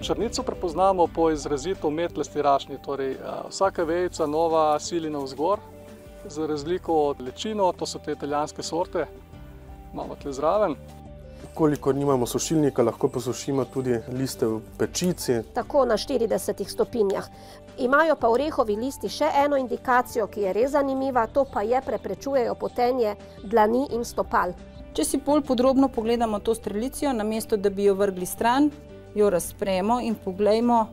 Črnico prepoznamo po izrazito metlasti rašnji, torej vsaka vejica nova sili navzgor, za razliko od lečino, to so te italijanske sorte, imamo tle zraven. Kolikor nimamo sušilnika, lahko posušimo tudi liste v pečici. Tako na 40 stopinjah. Imajo pa orehovi listi še eno indikacijo, ki je res zanimiva, to pa je preprečujejo potenje dlani in stopal. Če si bolj podrobno pogledamo to strelicijo, namesto da bi jo vrgli stran, jo razpremo in poglejmo,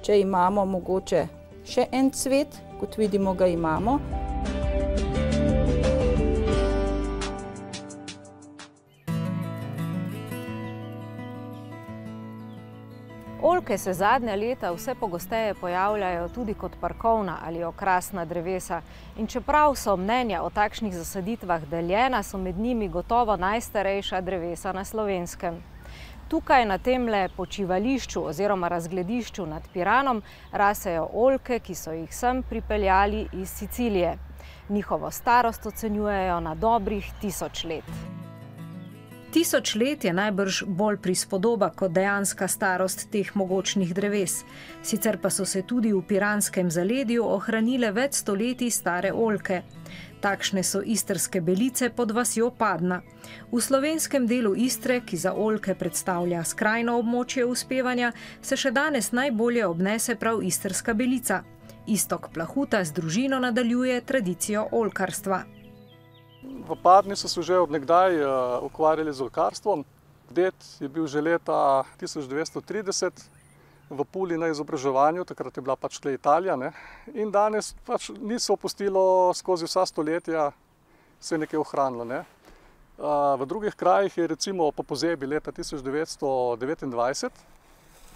če imamo mogoče še en cvet, kot vidimo ga imamo. Oljke se zadnja leta vse pogosteje pojavljajo tudi kot parkovna ali okrasna drevesa. In čeprav so mnenja o takšnih zasaditvah deljena, so med njimi gotovo najstarejša drevesa na Slovenskem. Tukaj na temle počivališču oziroma razgledišču nad Piranom rasejo oljke, ki so jih sem pripeljali iz Sicilije. Njihovo starost ocenjujejo na dobrih 1000 let. 1000 let je najbrž bolj prispodoba kot dejanska starost teh mogočnih dreves. Sicer pa so se tudi v piranskem zaledju ohranile več stoletij stare oljke. Takšne so istrske belice pod vasjo Padna. V slovenskem delu Istre, ki za oljke predstavlja skrajno območje uspevanja, se še danes najbolje obnese prav istrska belica. Iztok Plahuta z družino nadaljuje tradicijo oljkarstva. V Padni so se že od nekdaj ukvarjali z oljkarstvom. Ded je bil že leta 1930 v Puli na izobraževanju, takrat je bila pač tle Italija, ne? In danes pač ni se opustilo skozi vsa stoletja, se je nekaj ohranilo, ne? V drugih krajih je recimo po pozebi leta 1929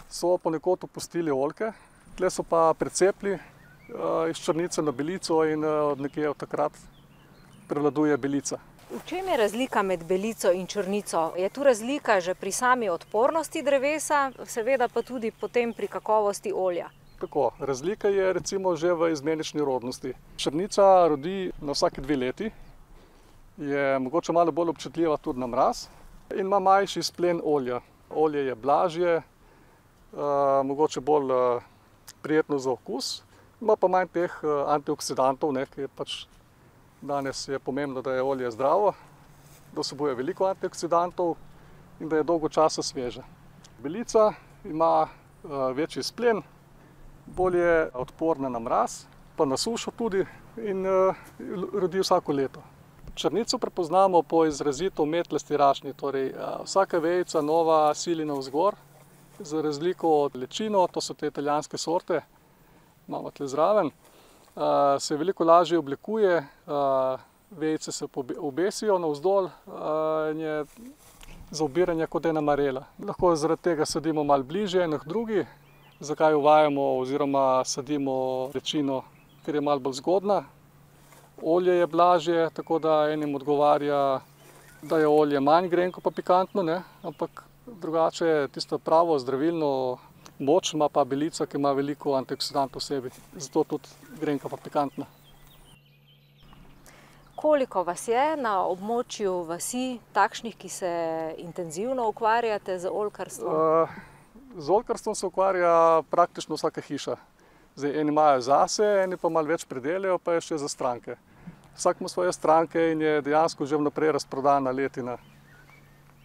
so ponekod opustili oljke, tle so pa precepli iz Črnice na Belico in od nekje od takrat prevladuje Belica. V čem je razlika med Belico in Črnico? Je tu razlika že pri sami odpornosti drevesa, seveda pa tudi potem pri kakovosti olja? Tako, razlika je recimo že v izmenični rodnosti. Črnica rodi na vsake 2 leti, je mogoče malo bolj občutljiva tudi na mraz in ima manjši izplen olja. Olje je blažje, mogoče bolj prijetno za okus, ima pa manj teh antioksidantov, ne, ki je pač danes je pomembno, da je olje zdravo, da vsebuje veliko antioksidantov in da je dolgo časa sveže. Belica ima večji izplen, bolje odporna na mraz, pa na sušo tudi in rodi vsako leto. Črnico prepoznamo po izrazito metlasti rašnji, torej vsaka vejica nova sili navzgor, za razliko od lečino, to so te italijanske sorte, imamo tle zraven. Se veliko lažje oblikuje, vejice se obesijo navzdol in je za obiranje kot ena marela. Lahko zaradi tega sadimo malo bližje eno k drugi, zakaj uvajamo oziroma sadimo lečino, ker je malo bolj zgodna. Olje je blažje, tako da enim odgovarja, da je olje manj grenko pa pikantno, ne? Ampak drugače tisto pravo zdravilno moč ima pa belica, ki ima veliko antioksidantov v sebi, zato tudi grenka pa pikantna. Koliko vas je na območju vasi takšnih, ki se intenzivno ukvarjate z oljkarstvom? Z oljkarstvom se ukvarja praktično vsaka hiša. Zdaj, eni imajo zase, eni pa malo več pridelajo, pa je še za stranke. Vsak ima svoje stranke in je dejansko že vnaprej razprodana letina,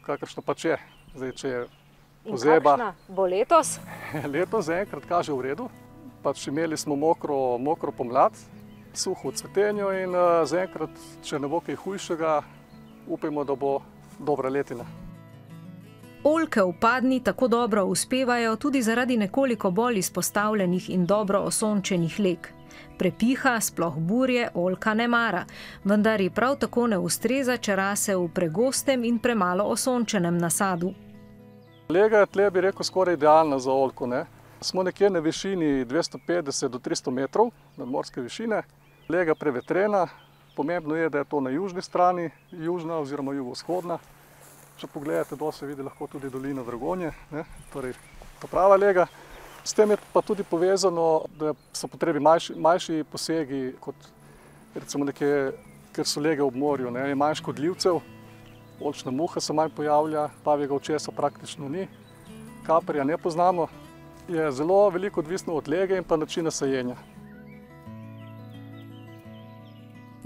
kakršna pač je. Zdaj, če je pozeba. In kakšna bo letos? Letos zaenkrat kaže v redu. Pač imeli smo mokro pomlad, suho v cvetenju in zaenkrat, če ne bo kaj hujšega, upajmo, da bo dobra letina. Oljke v Padni tako dobro uspevajo tudi zaradi nekoliko bolj izpostavljenih in dobro osončenih leg. Prepiha, sploh burje, oljka ne mara, vendar ji prav tako ne ustreza, če rase v pregostem in premalo osončenem nasadu. Lega je tle, bi rekel, skoraj idealna za oljko, ne? Smo nekje na višini 250 do 300 metrov nadmorske višine. Lega prevetrena, pomembno je, da je to na južni strani, južna oziroma jugovzhodna. Če pogledate, dol se vidi lahko tudi dolina Dragonje, ne? Torej ta prava lega. S tem je pa tudi povezano, da so potrebi manjši posegi, kot recimo nekje, ker so lege ob morju, ne? Je manj škodljivcev, oljčna muha se manj pojavlja, pavjega očesa praktično ni. kaprija ne poznamo, je zelo veliko odvisno od lege in pa načina sajenja.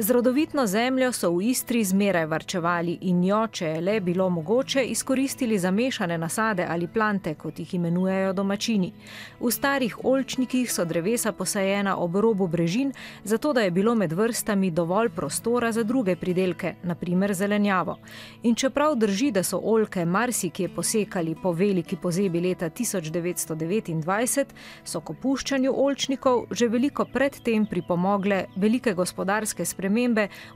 Z rodovitno zemljo so v Istri zmeraj varčevali in jo, če je le bilo mogoče, izkoristili za mešane nasade ali plante, kot jih imenujejo domačini. V starih oljčnikih so drevesa posajena ob robu brežin, zato da je bilo med vrstami dovolj prostora za druge pridelke, na primer zelenjavo. In čeprav drži, da so oljke marsikje posekali po veliki pozebi leta 1929, so k opuščanju oljčnikov že veliko predtem pripomogle velike gospodarske spremembe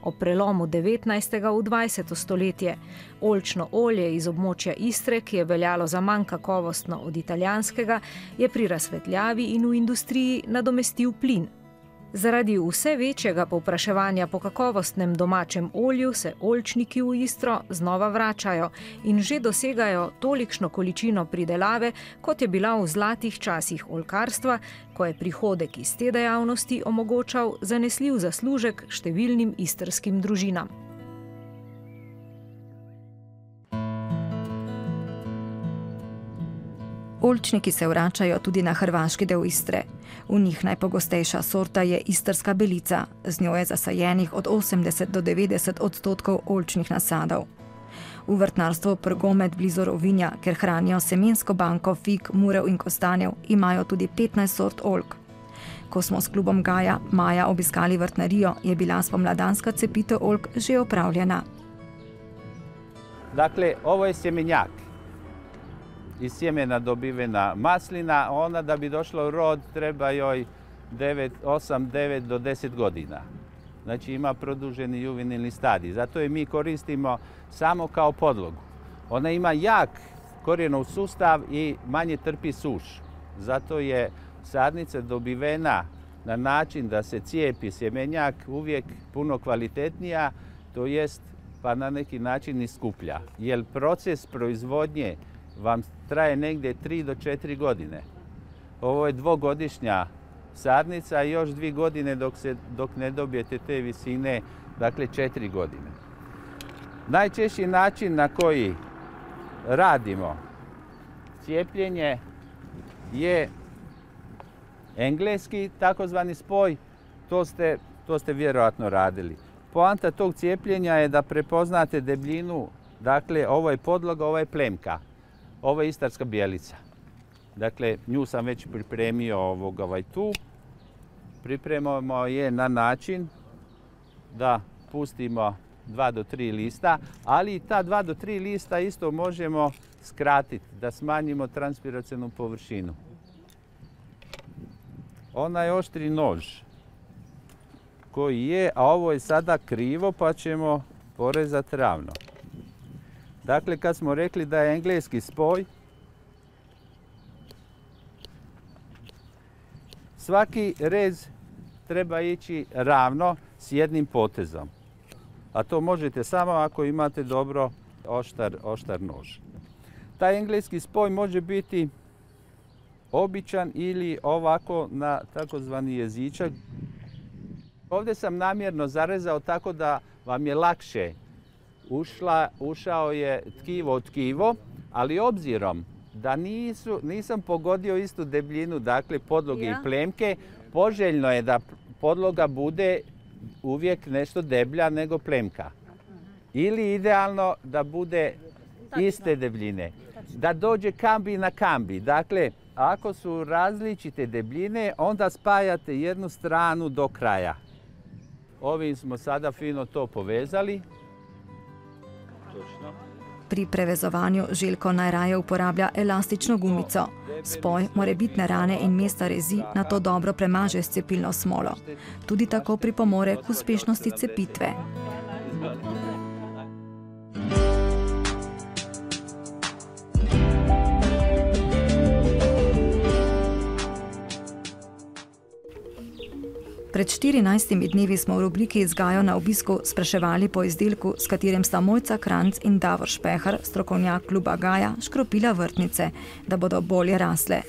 ob prelomu 19. v 20. stoletje. Oljčno olje iz območja Istre, ki je veljalo za manj kakovostno od italijanskega, je pri razsvetljavi in v industriji nadomestil plin. Zaradi vse večjega povpraševanja po kakovostnem domačem olju se oljčniki v Istro znova vračajo in že dosegajo tolikšno količino pridelave, kot je bila v zlatih časih oljkarstva, ko je prihodek iz te dejavnosti omogočal zanesljiv zaslužek številnim istrskim družinam. Oljčniki se vračajo tudi na hrvaški del Istre. V njih najpogostejša sorta je istrska belica, z njo je zasajenih od 80 do 90% oljčnih nasadov. V vrtnarstvu Prgomet blizu Rovinja, ker hranijo semensko banko fig, murev in kostanjev, imajo tudi 15 sort oljk. Ko smo s klubom Gaja maja obiskali vrtnarijo, je bila spomladanska cepitev oljk že opravljena. Dakle, ovo je sjemenjak. Iz sjemena dobivena maslina, ona da bi došla u rod treba joj 8, 9 do 10 godina. Znači ima produženi juvenilni stadij, zato je mi koristimo samo kao podlogu. Ona ima jak korijenov sustav i manje trpi suš. Zato je sadnica dobivena na način da se cijepi sjemenjak uvijek puno kvalitetnija, to jest pa na neki način i skuplja. Jer proces proizvodnje vam traje negdje 3 do 4 godine. Ovo je dvogodišnja sadnica i još 2 godine dok ne dobijete te visine, dakle 4 godine. Najčešći način na koji radimo cijepljenje je engleski takozvani spoj, to ste vjerojatno radili. Poanta tog cijepljenja je da prepoznate debljinu, dakle ovo je podloga, ovo je plemka. Ovo je istarska bijelica. Dakle, nju sam već pripremio tu. Pripremamo je na način da pustimo 2 do 3 lista, ali ta 2 do 3 lista isto možemo skratiti, da smanjimo transpiracionu površinu. Ona je oštri nož koji je, a ovo je sada krivo pa ćemo porezati ravno. Dakle, kad smo rekli da je engleski spoj, svaki rez treba ići ravno s jednim potezom. A to možete samo ako imate dobro oštar nož. Taj engleski spoj može biti običan ili ovako na takozvani jezičak. Ovdje sam namjerno zarezao tako da vam je lakše. Ušao je tkivo od tkivo, ali obzirom da nisam pogodio istu debljinu, dakle podloge i plemke, poželjno je da podloga bude uvijek nešto deblja nego plemka. Ili idealno da bude iste debljine. Da dođe kambi na kambi. Dakle, ako su različite debljine, onda spajate jednu stranu do kraja. Ovim smo sada fino to povezali. Pri prevezovanju Željko najraje uporablja elastično gumico. Spoj morebitne rane in mesta rezi nato dobro premaže s cepilno smolo. Tudi tako pripomore k uspešnosti cepitve. Pred 14 dnevi smo v rubriki Izgajo na obisku spraševali po izdelku, s katerim sta Mojca Kranjc in Davor Špehar, strokovnjak kluba Gaja, škropila vrtnice, da bodo bolje rasle.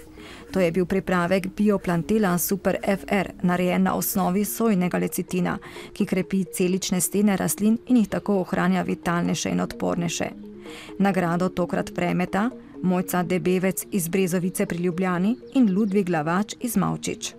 To je bil pripravek bioplantela Super FR, narejen na osnovi sojnega lecitina, ki krepi celične stene rastlin in jih tako ohranja vitalnejše in odpornejše. Nagrado tokrat prejmeta Mojca Debevec iz Brezovice pri Ljubljani in Ludvik Glavač iz Mavčič.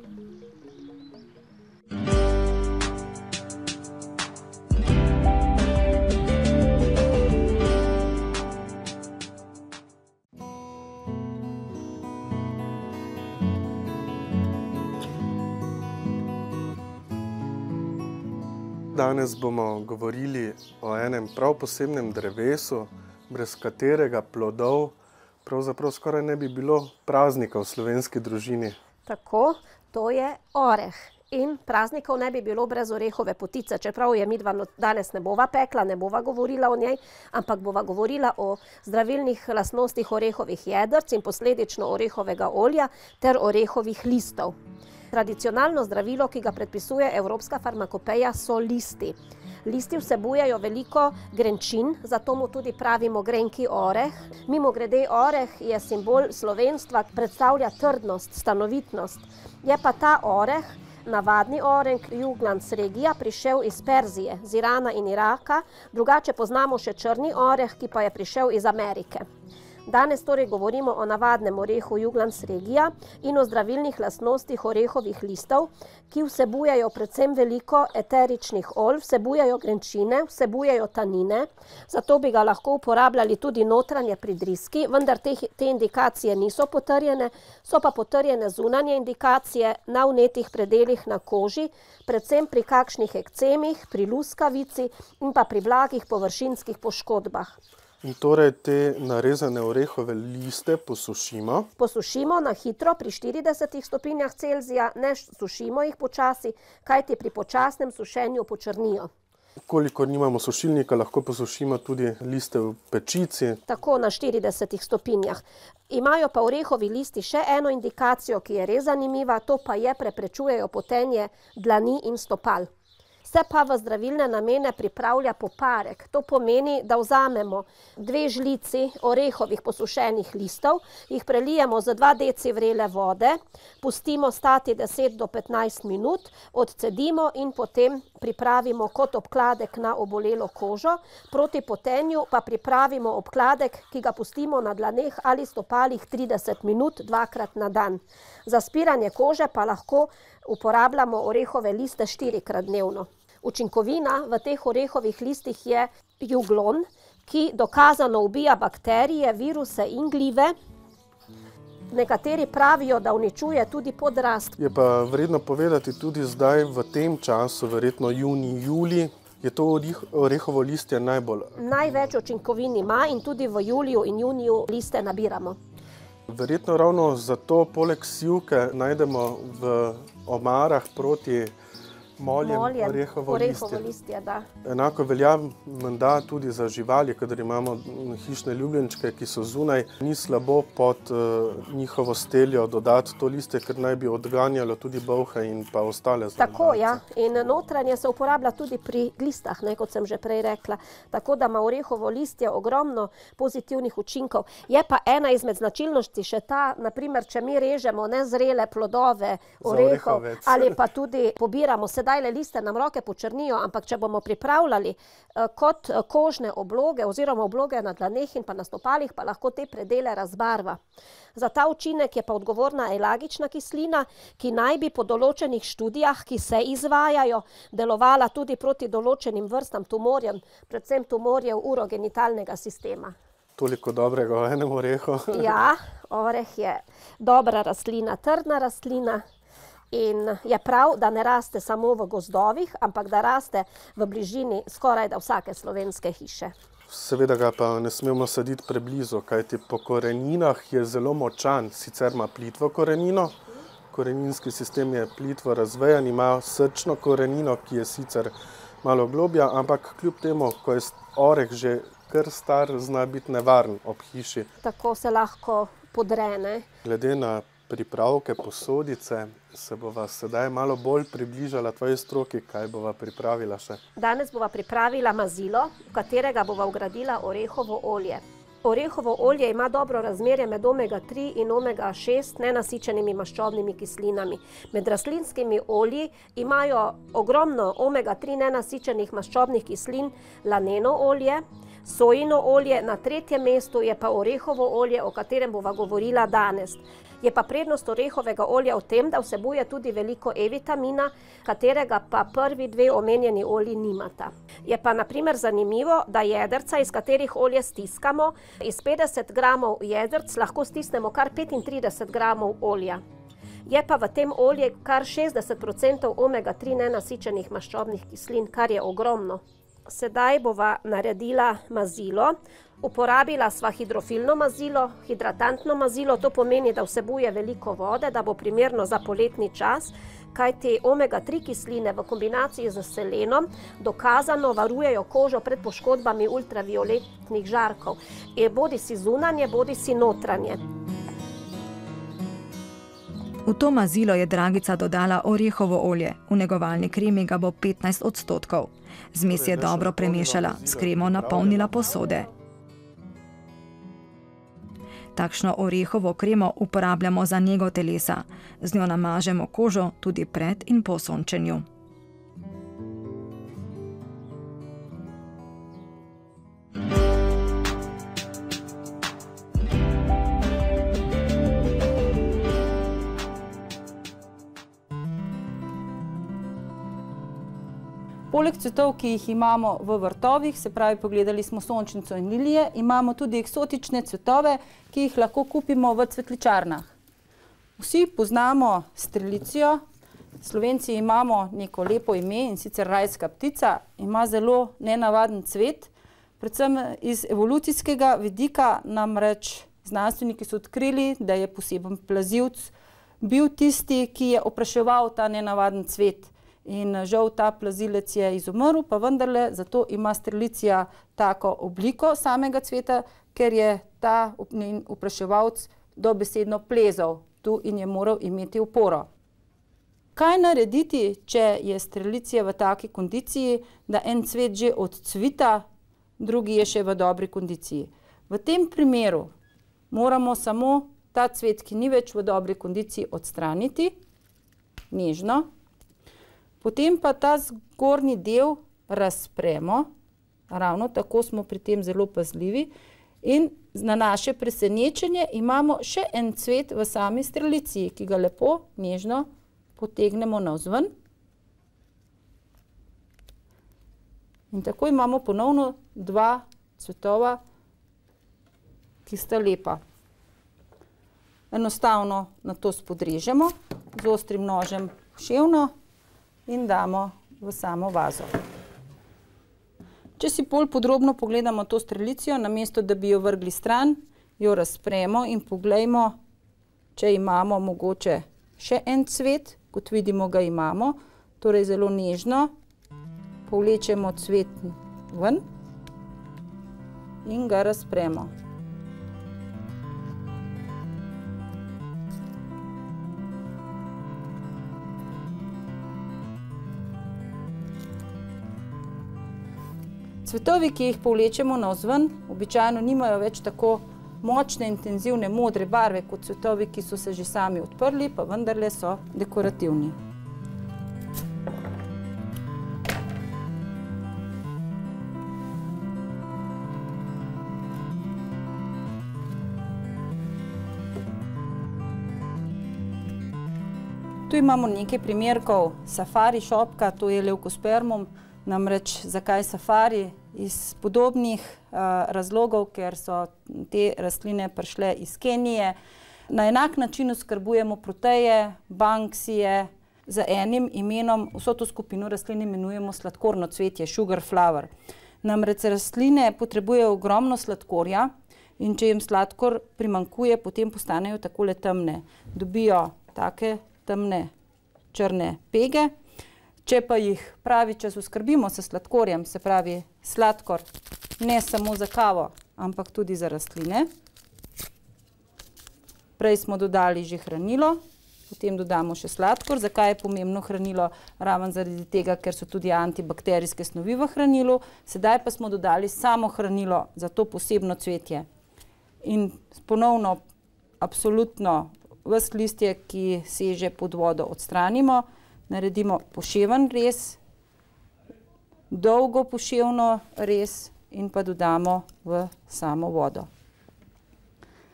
Danes bomo govorili o enem prav posebnem drevesu, brez katerega plodov pravzaprav skoraj ne bi bilo praznika v slovenski družini. Tako, to je oreh. In praznikov ne bi bilo brez orehove potice, čeprav je midva danes ne bova pekla, ne bova govorila o njej, ampak bova govorila o zdravilnih lastnostih orehovih jedrc in posledično orehovega olja ter orehovih listov. Tradicionalno zdravilo, ki ga predpisuje Evropska farmakopeja, so listi. Listi vsebujejo veliko grenčin, zato mu tudi pravimo grenki oreh. Mimogrede, oreh je simbol slovenstva, predstavlja trdnost, stanovitnost. Je pa ta oreh, navadni oreh Juglans regia, prišel iz Perzije, z Irana in Iraka, drugače poznamo še črni oreh, ki pa je prišel iz Amerike. Danes torej govorimo o navadnem orehu Juglans regia in o zdravilnih lastnostih orehovih listov, ki vsebujejo predvsem veliko eteričnih olj, vsebujejo grenčine, vsebujejo tanine, zato bi ga lahko uporabljali tudi notranje pri driski, vendar te indikacije niso potrjene, so pa potrjene zunanje indikacije na vnetih predelih na koži, predvsem pri kakšnih ekcemih, pri luskavici in pa pri blagih površinskih poškodbah. In torej te narezane orehove liste posušimo. Posušimo na hitro pri 40 stopinjah Celzija, ne sušimo jih počasi, kajti pri počasnem sušenju počrnijo. Kolikor nimamo sušilnika, lahko posušimo tudi liste v pečici. Tako na 40 stopinjah. Imajo pa orehovi listi še eno indikacijo, ki je res zanimiva, to pa je preprečujejo potenje dlani in stopal. Se pa v zdravilne namene pripravlja poparek. To pomeni, da vzamemo 2 žlici orehovih posušenih listov, jih prelijemo z 2 deci vrele vode, pustimo stati 10 do 15 minut, odcedimo in potem pripravimo kot obkladek na obolelo kožo. Proti potenju pa pripravimo obkladek, ki ga pustimo na dlaneh ali stopalih 30 minut, 2-krat na dan. Za spiranje kože pa lahko uporabljamo orehove liste 4-krat dnevno. Učinkovina v teh orehovih listih je juglon, ki dokazano ubija bakterije, viruse in glive. Nekateri pravijo, da uničuje tudi podrast. Je pa vredno povedati tudi zdaj v tem času, verjetno junij, julij, je to orehovo listje najbolj. Največ učinkovin ima in tudi v juliju in juniju liste nabiramo. Verjetno ravno zato poleg sivke najdemo v omarah proti moljem orehovo listje. Da. Enako velja menda tudi za živali, kadar imamo hišne ljubljenčke, ki so zunaj. Ni slabo pod njihovo steljo dodati to listje, ker naj bi odganjalo tudi bolhe in pa ostale zlomljive. Tako, ja. In notranje se uporablja tudi pri glistah, kot sem že prej rekla. Tako da ima orehovo listje ogromno pozitivnih učinkov. Je pa ena izmed značilnosti še ta, naprimer, če mi režemo nezrele plodove orehov ali pa tudi pobiramo, sedajle liste nam roke počrnijo, ampak če bomo pripravljali kot kožne obloge oziroma obloge na dlaneh in pa na stopalih, pa lahko te predele razbarva. Za ta učinek je pa odgovorna elagična kislina, ki naj bi po določenih študijah, ki se izvajajo, delovala tudi proti določenim vrstam tumorjem, predvsem tumorjev urogenitalnega sistema. Toliko dobrega o enem orehu. Ja, oreh je dobra rastlina, trdna rastlina. In je prav, da ne raste samo v gozdovih, ampak da raste v bližini skoraj da vsake slovenske hiše. Seveda ga pa ne smemo saditi preblizu, kajti po koreninah je zelo močan, sicer ima plitvo korenino. Koreninski sistem je plitvo razvejan, ima srčno korenino, ki je sicer malo globja, ampak kljub temu, ko je oreh že kar star, zna biti nevaren ob hiši. Tako se lahko podrene. Glede na pripravke posodice se bova sedaj malo bolj približala tvoji stroki. Kaj bova pripravila še? Danes bova pripravila mazilo, v katerega bova vgradila orehovo olje. Orehovo olje ima dobro razmerje med omega-3 in omega-6 nenasičenimi maščobnimi kislinami. Med rastlinskimi olji imajo ogromno omega-3 nenasičenih maščobnih kislin laneno olje, Sojino olje, na 3. mestu je pa orehovo olje, o katerem bova govorila danes. Je pa prednost orehovega olja v tem, da vsebuje tudi veliko E-vitamina, katerega pa prvi 2 omenjeni olji nimata. Je pa na primer zanimivo, da jedrca, iz katerih olje stiskamo, iz 50 gramov jedrc lahko stisnemo kar 35 gramov olja. Je pa v tem olju kar 60% omega-3 nenasičenih maščobnih kislin, kar je ogromno. Sedaj bova naredila mazilo. Uporabila sva hidrofilno mazilo, hidratantno mazilo, to pomeni, da vsebuje veliko vode, da bo primerno za poletni čas, kajti omega-3 kisline v kombinaciji z selenom dokazano varujejo kožo pred poškodbami ultravioletnih žarkov, bodi si zunanje, bodi si notranje. V to mazilo je Dragica dodala orehovo olje, v negovalni kremi ga bo 15%. Zmes je dobro premešala, s kremo napolnila posode. Takšno orehovo kremo uporabljamo za nego telesa. Z njo namažemo kožo tudi pred in po sončenju. Poleg cvetov, ki jih imamo v vrtovih, se pravi, pogledali smo sončnico in lilije, imamo tudi eksotične cvetove, ki jih lahko kupimo v cvetličarnah. Vsi poznamo strelicijo. Slovenci imamo neko lepo ime, in sicer rajska ptica. Ima zelo nenavaden cvet, predvsem iz evolucijskega vidika, namreč znanstveniki so odkrili, da je poseben plazivec bil tisti, ki je opraševal ta nenavaden cvet. In žal ta plazilec je izumrl, pa vendarle zato ima strelicija tako obliko samega cveta, ker je ta opraševalec dobesedno plezal tu in je moral imeti oporo. Kaj narediti, če je strelicija v taki kondiciji, da en cvet že odcvita, drugi je še v dobri kondiciji? V tem primeru moramo samo ta cvet, ki ni več v dobri kondiciji, odstraniti, nežno. Potem pa ta zgornji del razpremo, ravno tako smo pri tem zelo pazljivi, in na naše presenečenje imamo še en cvet v sami streliciji, ki ga lepo, nežno potegnemo navzven. In tako imamo ponovno 2 cvetova, ki sta lepa. Enostavno na to spodrežemo z ostrim nožem poševno in damo v samo vazo. Če si bolj podrobno pogledamo to strelicijo, namesto da bi jo vrgli stran, jo razpremo in poglejmo, če imamo mogoče še en cvet, kot vidimo ga imamo, torej zelo nežno povlečemo cvet ven in ga razpremo. Cvetovi, ki jih povlečemo navzven, običajno nimajo več tako močne, intenzivne modre barve kot cvetovi, ki so se že sami odprli, pa vendarle so dekorativni. Tu imamo nekaj primerkov safari šopka, to je Leukospermum. Namreč zakaj safari? Iz podobnih razlogov, ker so te rastline prišle iz Kenije. Na enak način oskrbujemo proteje, banksije, z enim imenom. Vso to skupino rastlin imenujemo sladkorno cvetje, sugar flower. Namreč rastline potrebujejo ogromno sladkorja in če jim sladkor primanjkuje, potem postanejo takole temne. Dobijo take temne črne pege. Če pa jih pravi čas oskrbimo s sladkorjem, se pravi sladkor ne samo za kavo, ampak tudi za rastline. Prej smo dodali že hranilo, potem dodamo še sladkor. Zakaj je pomembno hranilo? Ravno zaradi tega, ker so tudi antibakterijske snovi v hranilu. Sedaj pa smo dodali samo hranilo za to posebno cvetje. In ponovno, absolutno, ves listje, ki seže pod vodo, odstranimo. Naredimo poševen rez, dolgo poševno rez in pa dodamo v samo vodo.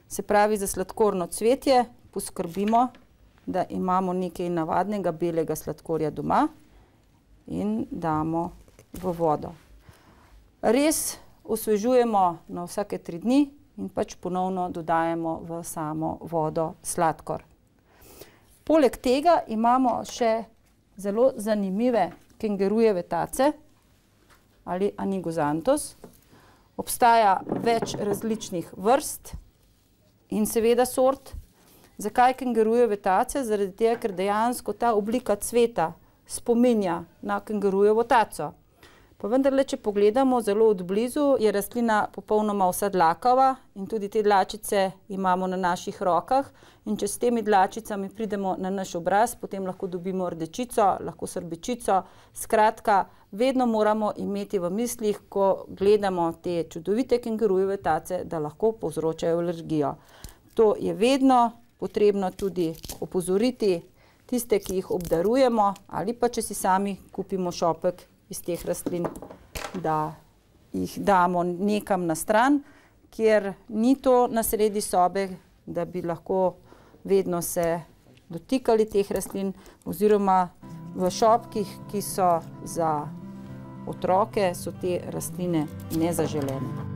Se pravi, za sladkorno cvetje poskrbimo, da imamo nekaj navadnega belega sladkorja doma in damo v vodo. Res osvežujemo na vsake 3 dni in pač ponovno dodajemo v samo vodo sladkor. Poleg tega imamo še zelo zanimive kengurujeve tace ali Anigozanthus. Obstaja več različnih vrst in seveda sort. Zakaj kengurujeve tace? Zaradi tega, ker dejansko ta oblika cveta spominja na kengurujevo taco. Pa vendarle, če pogledamo zelo od blizu, je rastlina popolnoma vsa dlakava in tudi te dlačice imamo na naših rokah. In če s temi dlačicami pridemo na naš obraz, potem lahko dobimo rdečico, lahko srbečico. Skratka, vedno moramo imeti v mislih, ko gledamo te čudovite kengurujeve tace, da lahko povzročajo alergijo. To je vedno potrebno tudi opozoriti tiste, ki jih obdarujemo, ali pa če si sami kupimo šopek iz teh rastlin, da jih damo nekam na stran, kjer ni to na sredi sobe, da bi lahko vedno se dotikali teh rastlin, oziroma v šopkih, ki so za otroke, so te rastline nezaželene.